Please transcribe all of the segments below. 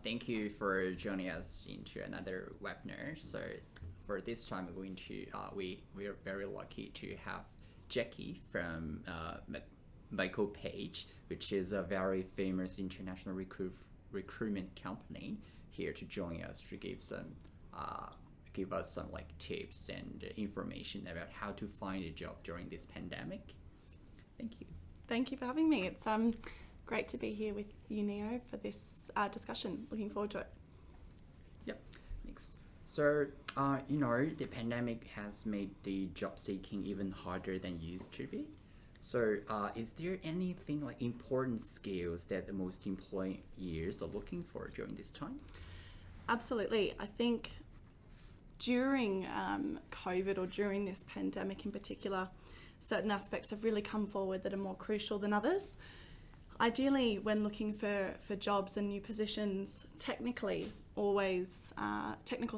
Thank you for joining us into another webinar. So for this time, we're going to we are very lucky to have Jackie from Michael Page, which is a very famous international recruitment company, here to join us to give us some like tips and information about how to find a job during this pandemic. Thank you. Thank you for having me. It's great to be here with you, Neo, for this discussion. Looking forward to it. Yep, thanks. So, the pandemic has made the job seeking even harder than it used to be. So, is there anything like important skills that the most employers are looking for during this time? Absolutely. I think during COVID, or during this pandemic in particular, certain aspects have really come forward that are more crucial than others. Ideally, when looking for jobs and new positions, technical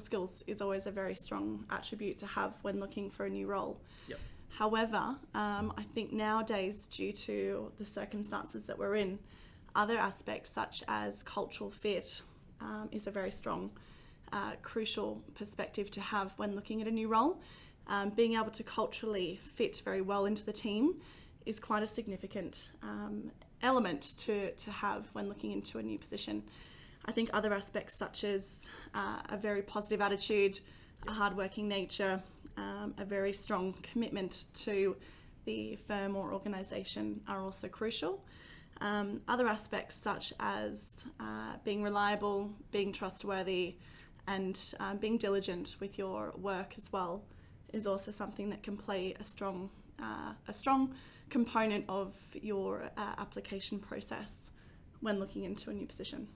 skills is always a very strong attribute to have when looking for a new role. Yep. However, I think nowadays, due to the circumstances that we're in, other aspects such as cultural fit is a very strong, crucial perspective to have when looking at a new role. Being able to culturally fit very well into the team is quite a significant element to have when looking into a new position. I think other aspects such as a very positive attitude, a hardworking nature, a very strong commitment to the firm or organisation are also crucial. Other aspects such as being reliable, being trustworthy, and being diligent with your work as well is also something that can play a strong component of your application process when looking into a new position.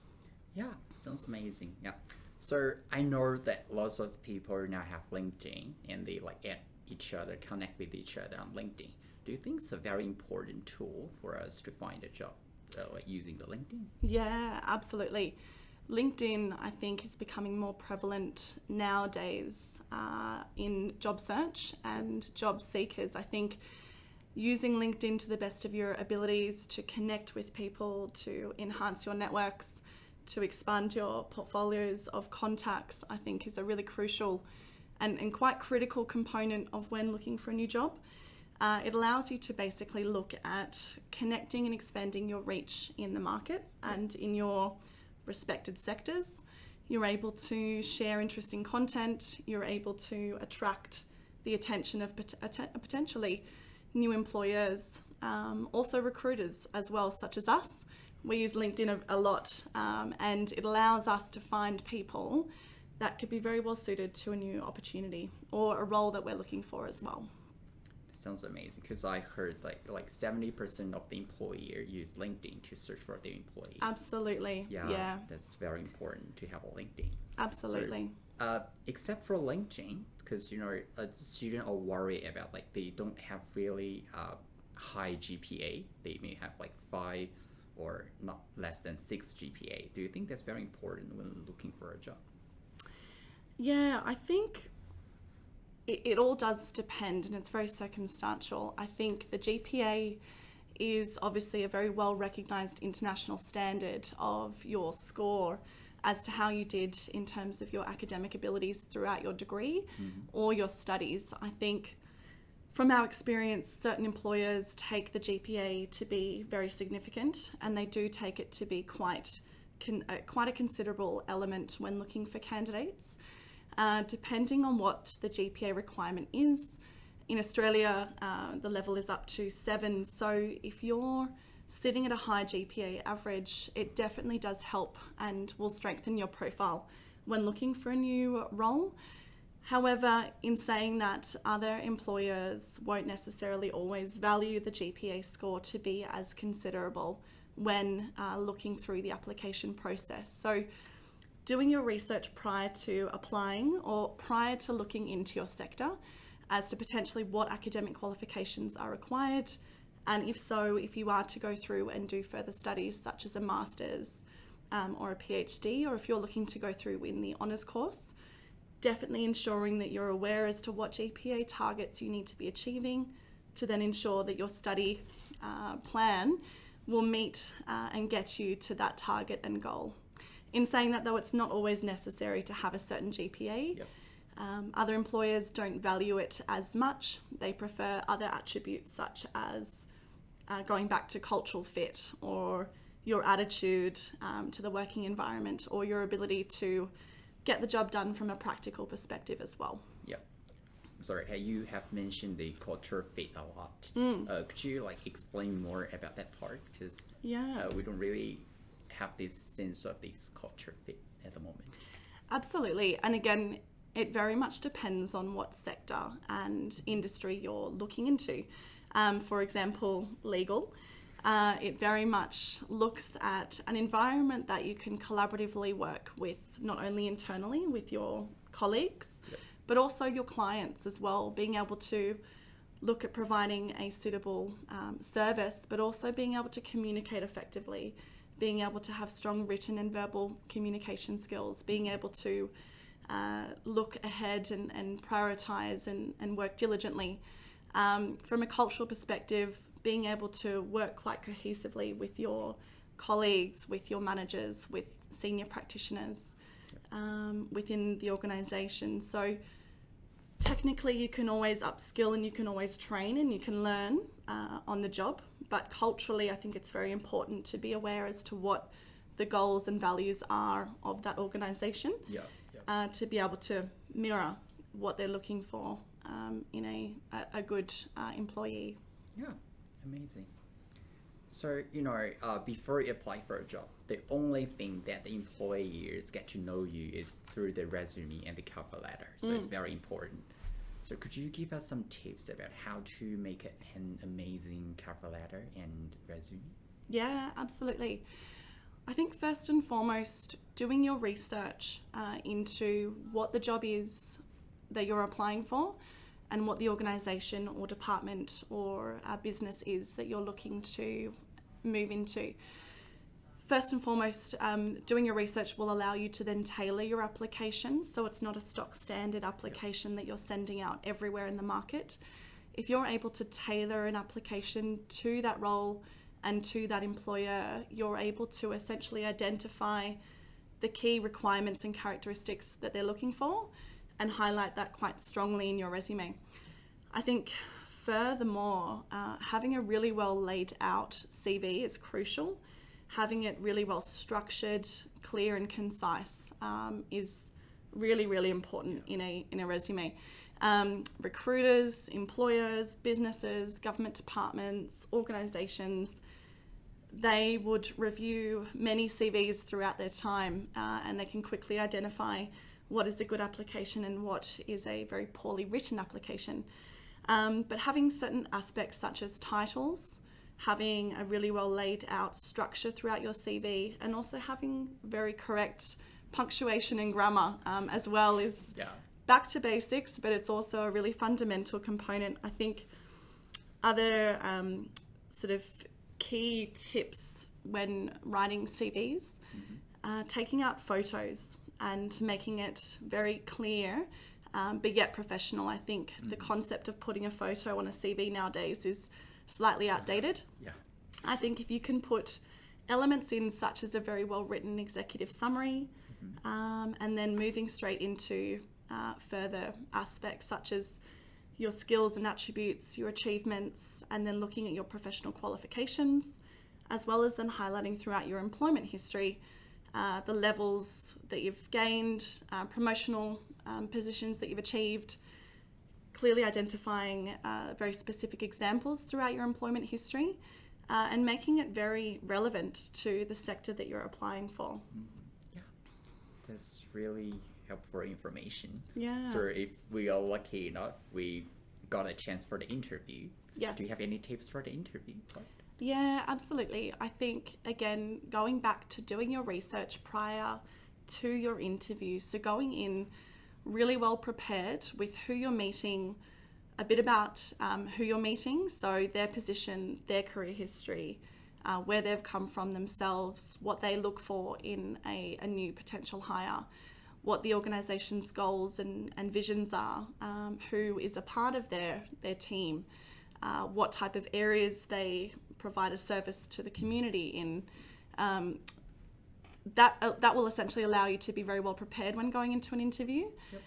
Yeah, sounds amazing. Yeah. So I know that lots of people now have LinkedIn and they like add each other, connect with each other on LinkedIn. Do you think it's a very important tool for us to find a job using the LinkedIn? Yeah, absolutely. LinkedIn, I think, is becoming more prevalent nowadays in job search and job seekers. I think using LinkedIn to the best of your abilities to connect with people, to enhance your networks, to expand your portfolios of contacts, I think is a really crucial and quite critical component of when looking for a new job. It allows you to basically look at connecting and expanding your reach in the market and in your respected sectors. You're able to share interesting content. You're able to attract the attention of potentially new employers, also recruiters as well, such as us. We use LinkedIn a lot, and it allows us to find people that could be very well suited to a new opportunity or a role that we're looking for as well. Sounds amazing, because I heard like 70% of the employer use LinkedIn to search for their employee. Absolutely. Yeah, that's very important to have a LinkedIn. Absolutely. So, except for LinkedIn, because students are worried about like they don't have really high GPA. They may have like 5 or not less than 6 GPA. Do you think that's very important when looking for a job? Yeah, I think it all does depend, and it's very circumstantial. I think the GPA is obviously a very well recognised international standard of your score as to how you did in terms of your academic abilities throughout your degree or your studies. I think from our experience, certain employers take the GPA to be very significant, and they do take it to be quite a considerable element when looking for candidates. Depending on what the GPA requirement is. In Australia, the level is up to 7. So if you're sitting at a high GPA average, it definitely does help and will strengthen your profile when looking for a new role. However, in saying that, other employers won't necessarily always value the GPA score to be as considerable when looking through the application process. So doing your research prior to applying or prior to looking into your sector as to potentially what academic qualifications are required, and if so, if you are to go through and do further studies such as a master's or a PhD, or if you're looking to go through in the honours course, definitely ensuring that you're aware as to what GPA targets you need to be achieving to then ensure that your study plan will meet and get you to that target and goal. In saying that, though, it's not always necessary to have a certain GPA. Yep. Other employers don't value it as much. They prefer other attributes such as going back to cultural fit, or your attitude to the working environment, or your ability to get the job done from a practical perspective as well. Yeah. Sorry, you have mentioned the culture fit a lot. Could you explain more about that part? Because we don't really have this sense of this culture fit at the moment. Absolutely. And again, it very much depends on what sector and industry you're looking into. For example, legal. It very much looks at an environment that you can collaboratively work with, not only internally with your colleagues, but also your clients as well, being able to look at providing a suitable service, but also being able to communicate effectively, being able to have strong written and verbal communication skills, being able to look ahead and prioritize and work diligently. From a cultural perspective, being able to work quite cohesively with your colleagues, with your managers, with senior practitioners within the organisation. So technically you can always upskill and you can always train and you can learn on the job, but culturally I think it's very important to be aware as to what the goals and values are of that organisation, to be able to mirror what they're looking for in a good employee. Yeah, amazing. So, before you apply for a job, the only thing that the employers get to know you is through the resume and the cover letter. So it's very important. So could you give us some tips about how to make an amazing cover letter and resume? Yeah, absolutely. I think first and foremost, doing your research into what the job is that you're applying for and what the organisation or department or business is that you're looking to move into. First and foremost, doing your research will allow you to then tailor your application, so it's not a stock standard application that you're sending out everywhere in the market. If you're able to tailor an application to that role and to that employer, you're able to essentially identify the key requirements and characteristics that they're looking for and highlight that quite strongly in your resume. I think furthermore, having a really well laid out CV is crucial. Having it really well structured, clear and concise is really, really important in a resume. Recruiters, employers, businesses, government departments, organisations, they would review many CVs throughout their time and they can quickly identify what is a good application and what is a very poorly written application. But having certain aspects such as titles, having a really well laid out structure throughout your CV, and also having very correct punctuation and grammar as well is back to basics, but it's also a really fundamental component. I think other sort of key tips when writing CVs, taking out photos and making it very clear but yet professional. I think the concept of putting a photo on a CV nowadays is slightly outdated. I think if you can put elements in such as a very well written executive summary and then moving straight into further aspects such as your skills and attributes, your achievements, and then looking at your professional qualifications, as well as then highlighting throughout your employment history the levels that you've gained, promotional positions that you've achieved, clearly identifying very specific examples throughout your employment history and making it very relevant to the sector that you're applying for. Yeah, that's really helpful information. Yeah. So if we are lucky enough, we got a chance for the interview. Yes. Do you have any tips for the interview? Yeah, absolutely. I think, again, going back to doing your research prior to your interview, so going in really well prepared with who you're meeting, a bit about who you're meeting, so their position, their career history, where they've come from themselves, what they look for in a new potential hire, what the organisation's goals and visions are, who is a part of their team, what type of areas they provide a service to the community in, that will essentially allow you to be very well prepared when going into an interview. Yep.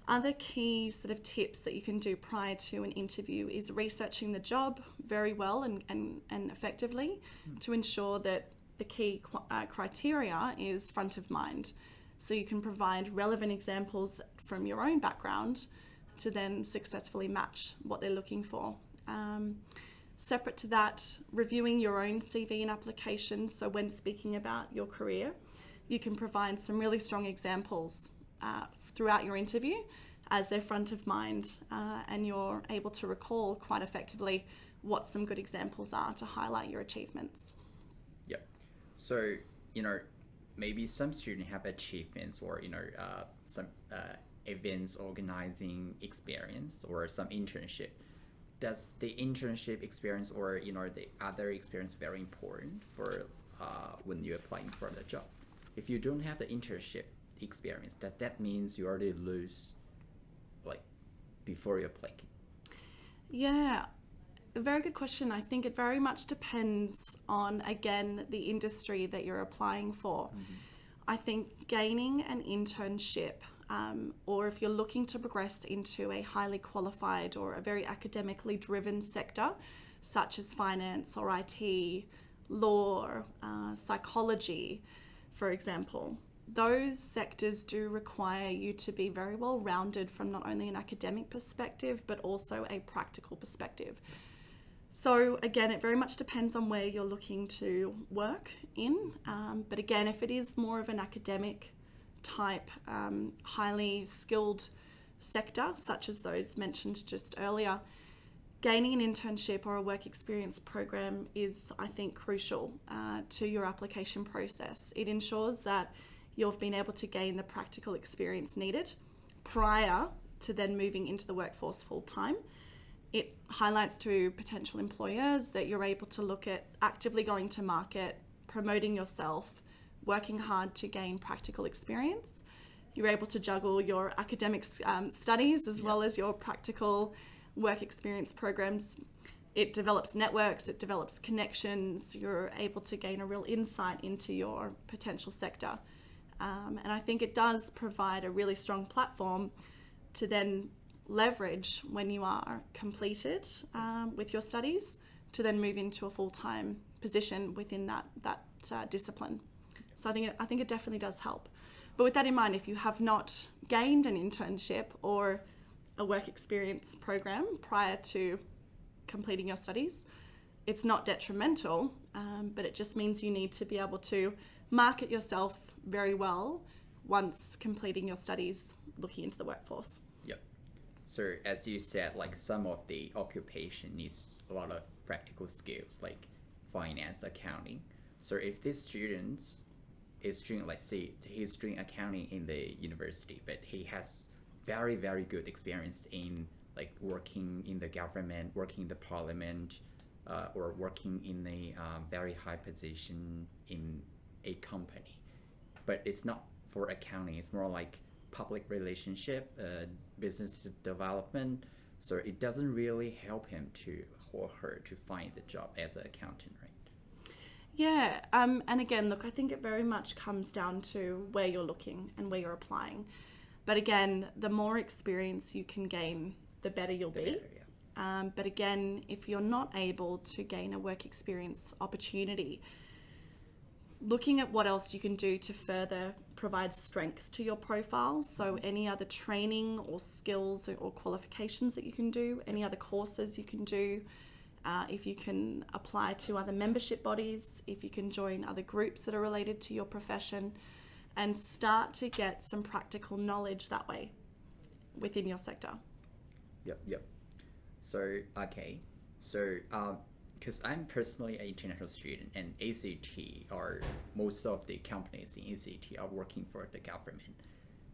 Other key sort of tips that you can do prior to an interview is researching the job very well and effectively to ensure that the key criteria is front of mind. So you can provide relevant examples from your own background to then successfully match what they're looking for. Separate to that, reviewing your own CV and application. So when speaking about your career, you can provide some really strong examples throughout your interview as they're front of mind, and you're able to recall quite effectively what some good examples are to highlight your achievements. Yep. So, maybe some students have achievements or, some events organizing experience or some internship. Does the internship experience or, the other experience very important for when you're applying for the job? If you don't have the internship experience, does that mean you already lose before you apply? Yeah, a very good question. I think it very much depends on, again, the industry that you're applying for. Mm-hmm. I think gaining an internship, or if you're looking to progress into a highly qualified or a very academically driven sector, such as finance or IT, law, psychology, for example, those sectors do require you to be very well rounded from not only an academic perspective, but also a practical perspective. So again, it very much depends on where you're looking to work in. But again, if it is more of an academic type, highly skilled sector, such as those mentioned just earlier, gaining an internship or a work experience program is, I think, crucial to your application process. It ensures that you've been able to gain the practical experience needed prior to then moving into the workforce full time. It highlights to potential employers that you're able to look at actively going to market, promoting yourself, working hard to gain practical experience. You're able to juggle your academic studies as well as your practical work experience programs. It develops networks, it develops connections. You're able to gain a real insight into your potential sector. And I think it does provide a really strong platform to then leverage when you are completed with your studies to then move into a full-time position within that discipline. So I think it definitely does help. But with that in mind, if you have not gained an internship or a work experience program prior to completing your studies, it's not detrimental, but it just means you need to be able to market yourself very well once completing your studies, looking into the workforce. Yep. So as you said, some of the occupation needs a lot of practical skills like finance, accounting. So if this student is doing, let's say he's doing accounting in the university, but he has very, very good experience in working in the government, working in the parliament, or working in a very high position in a company. But it's not for accounting, it's more like public relationship, business development. So it doesn't really help him or her to find the job as an accountant, right? Yeah, and again, look, I think it very much comes down to where you're looking and where you're applying. But again, the more experience you can gain, the better you'll be. But again, if you're not able to gain a work experience opportunity, looking at what else you can do to further provide strength to your profile. So any other training or skills or qualifications that you can do, any other courses you can do, if you can apply to other membership bodies, if you can join other groups that are related to your profession, and start to get some practical knowledge that way within your sector. Yep. So, okay. So, because I'm personally an international student, and ACT or most of the companies in ACT are working for the government,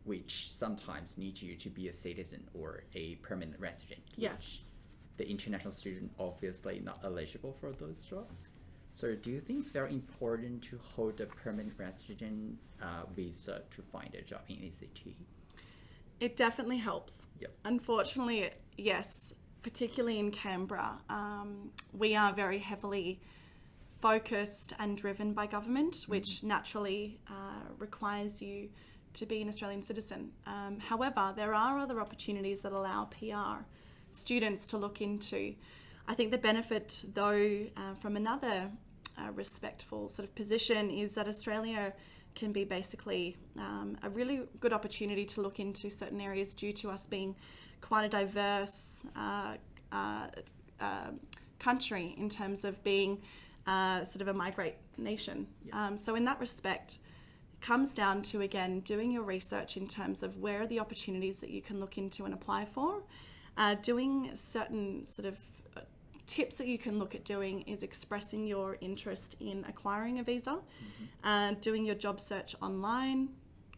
which sometimes need you to be a citizen or a permanent resident. Yes. The international student obviously not eligible for those jobs. So do you think it's very important to hold a permanent resident visa to find a job in ACT? It definitely helps. Yep. Unfortunately, yes, particularly in Canberra, we are very heavily focused and driven by government, which naturally requires you to be an Australian citizen. However, there are other opportunities that allow PR students to look into. I think the benefit, though, from another respectful sort of position is that Australia can be basically a really good opportunity to look into certain areas due to us being quite a diverse country in terms of being sort of a migrate nation. So in that respect, it comes down to, again, doing your research in terms of where are the opportunities that you can look into and apply for. Doing certain sort of tips that you can look at doing is expressing your interest in acquiring a visa, doing your job search online,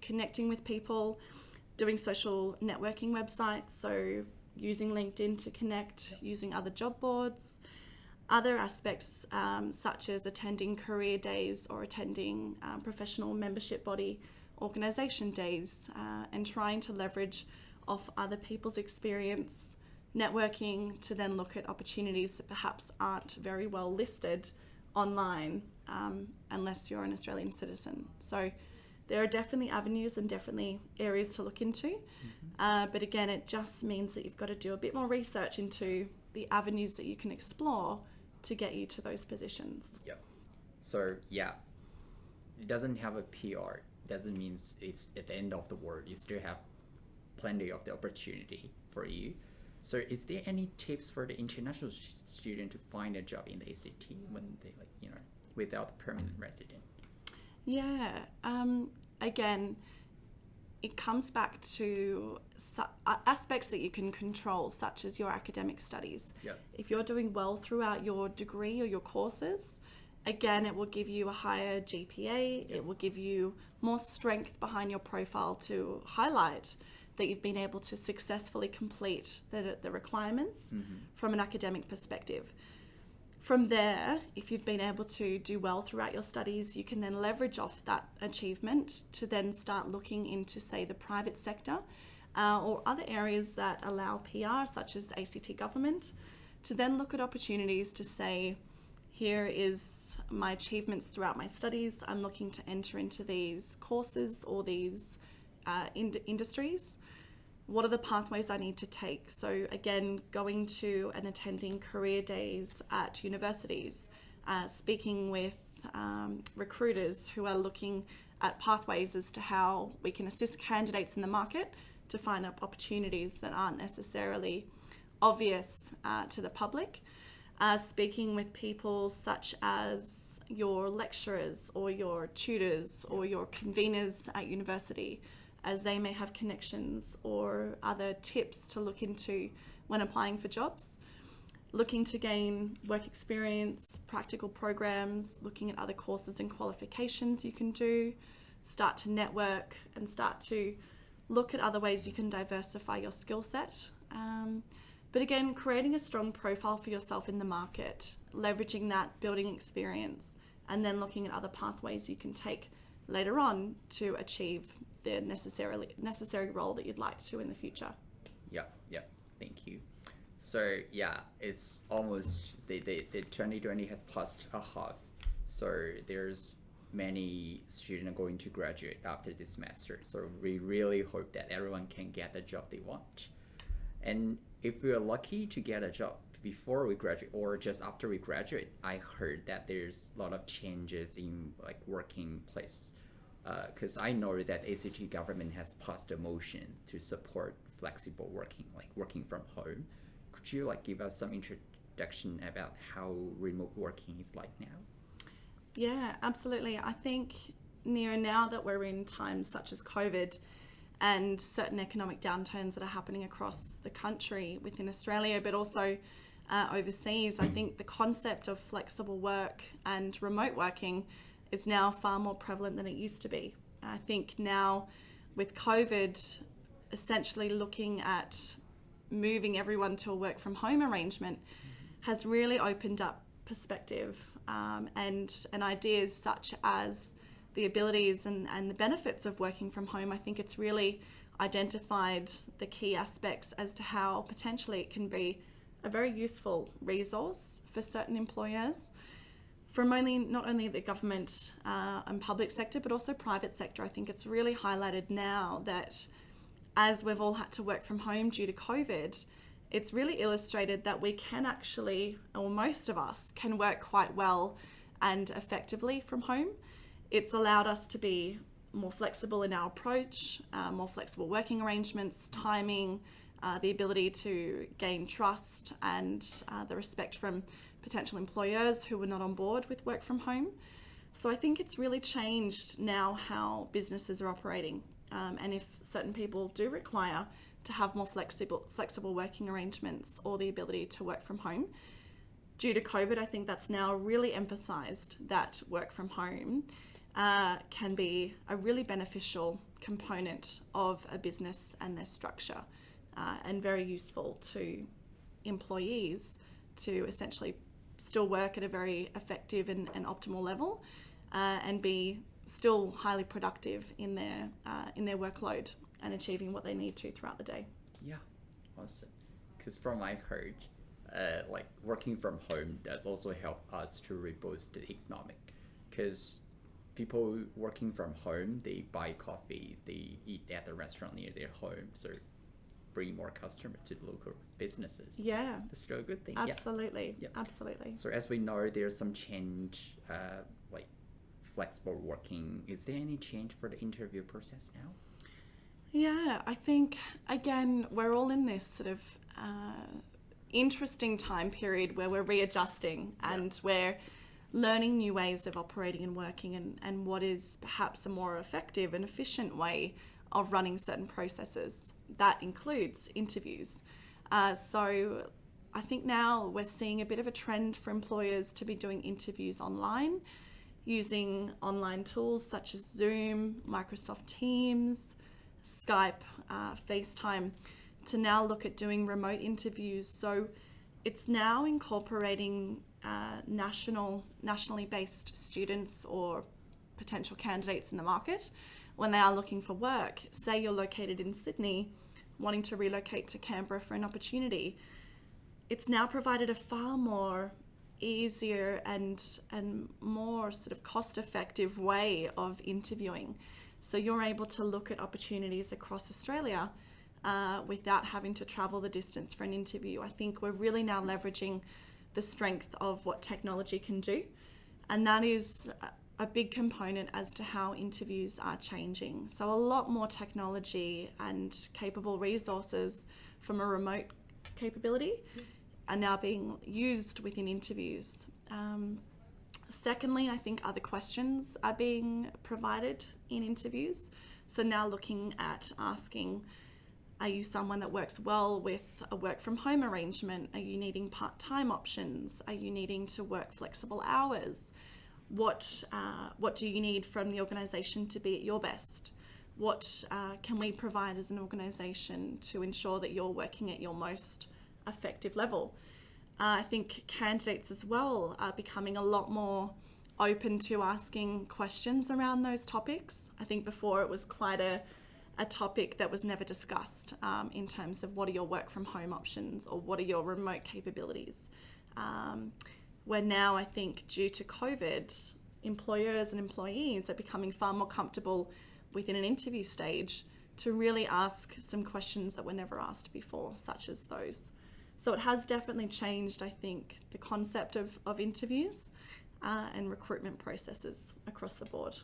connecting with people, doing social networking websites, so using LinkedIn to connect, using other job boards, other aspects such as attending career days or attending professional membership body organisation days, and trying to leverage off other people's experience, networking to then look at opportunities that perhaps aren't very well listed online unless you're an Australian citizen. So there are definitely avenues and definitely areas to look into. But again, it just means that you've got to do a bit more research into the avenues that you can explore to get you to those positions. Yep. So yeah, it doesn't have a PR. Doesn't mean it's at the end of the world. You still have plenty of the opportunity for you. So is there any tips for the international student to find a job in the ACT when they without permanent resident? Yeah. Again, it comes back to aspects that you can control, such as your academic studies. Yep. If you're doing well throughout your degree or your courses, again, it will give you a higher GPA. Yep. It will give you more strength behind your profile to highlight that you've been able to successfully complete the requirements from an academic perspective. From there, if you've been able to do well throughout your studies, you can then leverage off that achievement to then start looking into, say, the private sector or other areas that allow PR, such as ACT government, to then look at opportunities to say, here is my achievements throughout my studies. I'm looking to enter into these courses or these industries. What are the pathways I need to take? So again, going to and attending career days at universities, speaking with recruiters who are looking at pathways as to how we can assist candidates in the market to find opportunities that aren't necessarily obvious to the public. Speaking with people such as your lecturers or your tutors or your conveners at university, as they may have connections or other tips to look into when applying for jobs. Looking to gain work experience, practical programs, looking at other courses and qualifications you can do, start to network and start to look at other ways you can diversify your skill set. But again, creating a strong profile for yourself in the market, leveraging that, building experience, and then looking at other pathways you can take later on to achieve the necessary role that you'd like to in the future. Yep. Thank you. So yeah, it's almost the 2020 has passed a half. So there's many students going to graduate after this semester. So we really hope that everyone can get the job they want. And if we're lucky to get a job before we graduate or just after we graduate, I heard that there's a lot of changes in working place. Because I know that ACT government has passed a motion to support flexible working, like working from home. Could you give us some introduction about how remote working is like now? Yeah, absolutely. I think now that we're in times such as COVID and certain economic downturns that are happening across the country within Australia, but also overseas, I think the concept of flexible work and remote working is now far more prevalent than it used to be. I think now with COVID essentially looking at moving everyone to a work from home arrangement has really opened up perspective and ideas such as the abilities and the benefits of working from home. I think it's really identified the key aspects as to how potentially it can be a very useful resource for certain employers. from not only the government and public sector, but also private sector. I think it's really highlighted now that as we've all had to work from home due to COVID, it's really illustrated that we can actually, or most of us, can work quite well and effectively from home. It's allowed us to be more flexible in our approach, more flexible working arrangements, timing, the ability to gain trust and the respect from potential employers who were not on board with work from home. So I think it's really changed now how businesses are operating. And if certain people do require to have more flexible working arrangements or the ability to work from home, due to COVID, I think that's now really emphasised that work from home can be a really beneficial component of a business and their structure, and very useful to employees to essentially still work at a very effective and optimal level, and be still highly productive in their workload and achieving what they need to throughout the day. Yeah, awesome. Because from my heard, like working from home does also help us to reboost the economic. Because people working from home, they buy coffee, they eat at the restaurant near their home, so bring more customers to the local businesses. Yeah, that's still a good thing. Absolutely. Yeah. Absolutely. So as we know, there's some change, like flexible working. Is there any change for the interview process now? Yeah, I think, again, we're all in this sort of interesting time period where we're readjusting and we're learning new ways of operating and working, and what is perhaps a more effective and efficient way of running certain processes. That includes interviews. So I think now we're seeing a bit of a trend for employers to be doing interviews online, using online tools such as Zoom, Microsoft Teams, Skype, FaceTime, to now look at doing remote interviews. So it's now incorporating nationally based students or potential candidates in the market when they are looking for work. Say you're located in Sydney, wanting to relocate to Canberra for an opportunity. It's now provided a far more easier and more sort of cost-effective way of interviewing. So you're able to look at opportunities across Australia without having to travel the distance for an interview. I think we're really now leveraging the strength of what technology can do, and that is a big component as to how interviews are changing. So a lot more technology and capable resources from a remote capability are now being used within interviews. Secondly, I think other questions are being provided in interviews. So now looking at asking, are you someone that works well with a work from home arrangement? Are you needing part-time options? Are you needing to work flexible hours? What do you need from the organisation to be at your best? What can we provide as an organisation to ensure that you're working at your most effective level? I think candidates as well are becoming a lot more open to asking questions around those topics. I think before it was quite a topic that was never discussed in terms of what are your work from home options or what are your remote capabilities. Where now I think due to COVID, employers and employees are becoming far more comfortable within an interview stage to really ask some questions that were never asked before, such as those. So it has definitely changed, I think, the concept of interviews and recruitment processes across the board.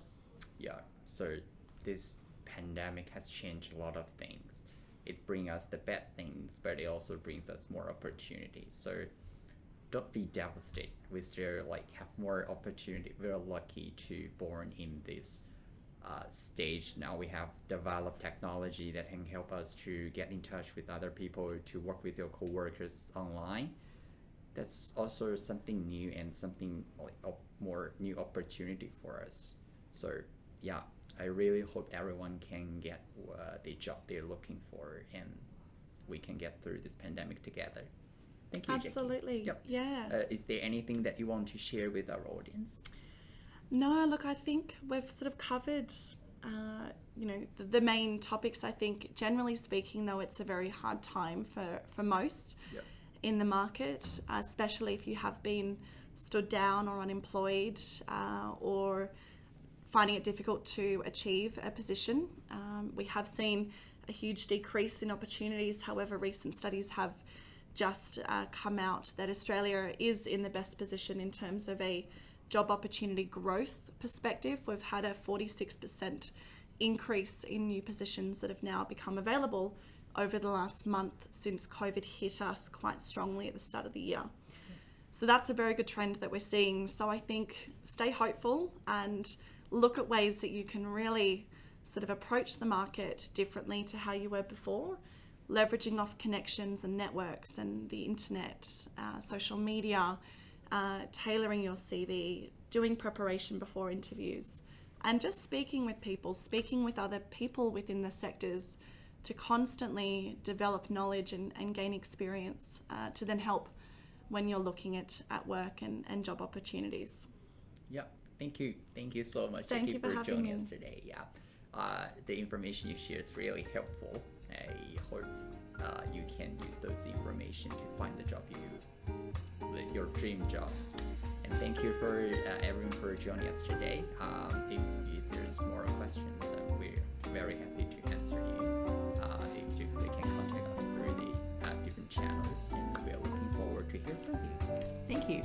Yeah, so this pandemic has changed a lot of things. It brings us the bad things, but it also brings us more opportunities. So don't be devastated. We still have more opportunity. We're lucky to born in this stage. Now we have developed technology that can help us to get in touch with other people, to work with your coworkers online. That's also something new and something more new opportunity for us. So yeah, I really hope everyone can get the job they're looking for, and we can get through this pandemic together. Thank you, Absolutely. Jackie. Yep. Yeah. Is there anything that you want to share with our audience? No, look, I think we've sort of covered, the main topics. I think generally speaking, though, it's a very hard time for most in the market, especially if you have been stood down or unemployed or finding it difficult to achieve a position. We have seen a huge decrease in opportunities. However, recent studies have just come out that Australia is in the best position in terms of a job opportunity growth perspective. We've had a 46% increase in new positions that have now become available over the last month since COVID hit us quite strongly at the start of the year. So that's a very good trend that we're seeing. So I think stay hopeful and look at ways that you can really sort of approach the market differently to how you were before, leveraging off connections and networks and the internet, social media, tailoring your CV, doing preparation before interviews, and just speaking with people, speaking with other people within the sectors to constantly develop knowledge and gain experience to then help when you're looking at work and job opportunities. Yeah, thank you so much, Thank Jackie, you for having joining me. us today. Yeah, the information you shared is really helpful. I hope you can use those information to find the job your dream jobs. And thank you for everyone for joining us today. If there's more questions, we're very happy to answer you. They can contact us through the different channels, and we are looking forward to hear from you. Thank you.